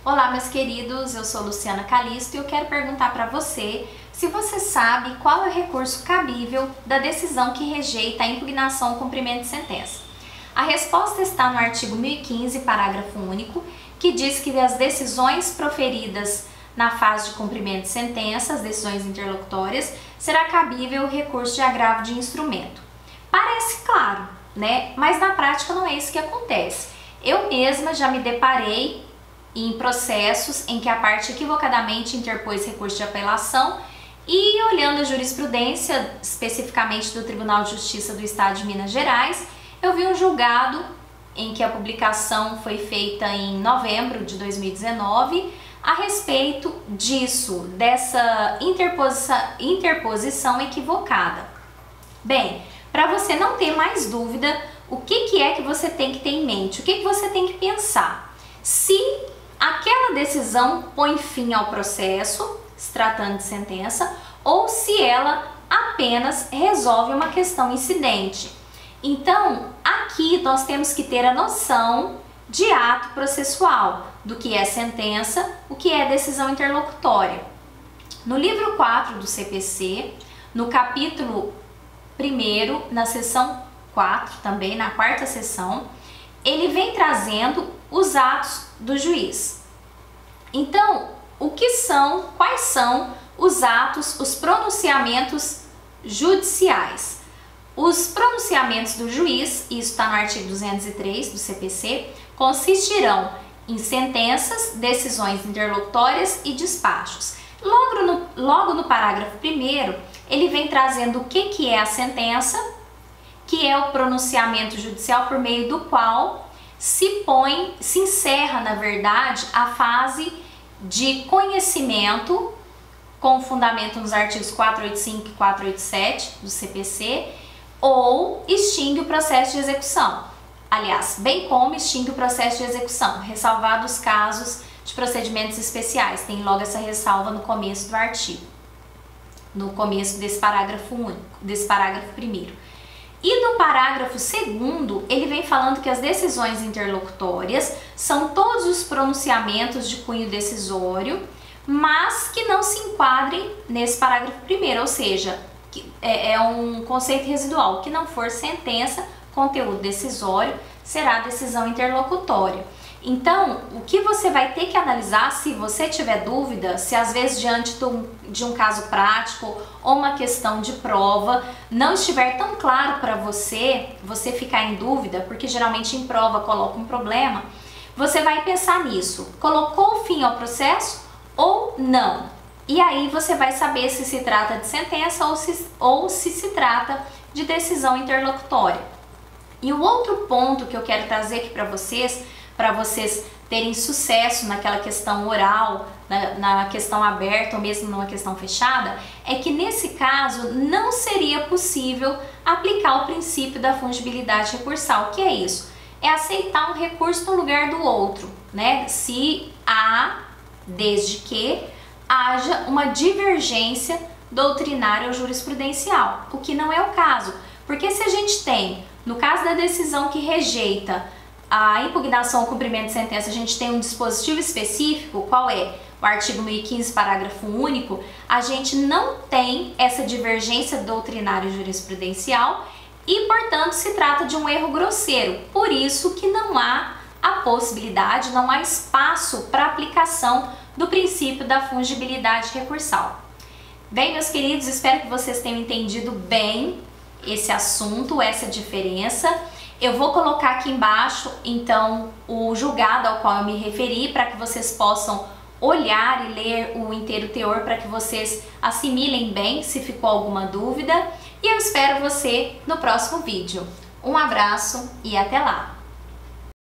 Olá, meus queridos, eu sou Luciana Calisto e eu quero perguntar para você se você sabe qual é o recurso cabível da decisão que rejeita a impugnação ao cumprimento de sentença. A resposta está no artigo 1015, parágrafo único, que diz que as decisões proferidas na fase de cumprimento de sentença, as decisões interlocutórias, será cabível o recurso de agravo de instrumento. Parece claro, né? Mas na prática não é isso que acontece. Eu mesma já me deparei em processos em que a parte equivocadamente interpôs recurso de apelação e, olhando a jurisprudência, especificamente do Tribunal de Justiça do Estado de Minas Gerais, eu vi um julgado em que a publicação foi feita em novembro de 2019 a respeito disso, dessa interposição equivocada. Bem, para você não ter mais dúvida, o que é que você tem que ter em mente? O que você tem que pensar? Se aquela decisão põe fim ao processo, se tratando de sentença, ou se ela apenas resolve uma questão incidente. Então, aqui nós temos que ter a noção de ato processual, do que é sentença, o que é decisão interlocutória. No livro 4 do CPC, no capítulo 1º, na seção 4, também na quarta seção, ele vem trazendo os atos do juiz. Então, quais são os atos, os pronunciamentos judiciais? Os pronunciamentos do juiz, isso está no artigo 203 do CPC, consistirão em sentenças, decisões interlocutórias e despachos. Logo no parágrafo 1º, ele vem trazendo o que é a sentença, que é o pronunciamento judicial por meio do qual se encerra, na verdade, a fase de conhecimento, com fundamento nos artigos 485 e 487 do CPC, ou extingue o processo de execução. Aliás, bem como extingue o processo de execução, ressalvados os casos de procedimentos especiais. Tem logo essa ressalva no começo do artigo, no começo desse parágrafo único, desse parágrafo 1º. E no parágrafo 2º, ele vem falando que as decisões interlocutórias são todos os pronunciamentos de cunho decisório, mas que não se enquadrem nesse parágrafo 1º, ou seja, é um conceito residual. O que não for sentença, conteúdo decisório, será decisão interlocutória. Então, o que você vai ter que analisar, se você tiver dúvida, se às vezes diante de um caso prático ou uma questão de prova não estiver tão claro para você ficar em dúvida, porque geralmente em prova coloca um problema, você vai pensar nisso. Colocou fim ao processo ou não? E aí você vai saber se se trata de sentença ou se trata de decisão interlocutória. E o outro ponto que eu quero trazer aqui para vocês terem sucesso naquela questão oral, na questão aberta ou mesmo numa questão fechada, é que nesse caso não seria possível aplicar o princípio da fungibilidade recursal. O que é isso? É aceitar um recurso no lugar do outro, né? Desde que haja uma divergência doutrinária ou jurisprudencial, o que não é o caso. Porque se a gente tem, no caso da decisão que rejeita a impugnação ao cumprimento de sentença, a gente tem um dispositivo específico, qual é? O artigo 1015, parágrafo único, a gente não tem essa divergência doutrinária e jurisprudencial e, portanto, se trata de um erro grosseiro. Por isso que não há a possibilidade, não há espaço para aplicação do princípio da fungibilidade recursal. Bem, meus queridos, espero que vocês tenham entendido bem esse assunto, essa diferença. Eu vou colocar aqui embaixo, então, o julgado ao qual eu me referi, para que vocês possam olhar e ler o inteiro teor, para que vocês assimilem bem se ficou alguma dúvida. E eu espero você no próximo vídeo. Um abraço e até lá!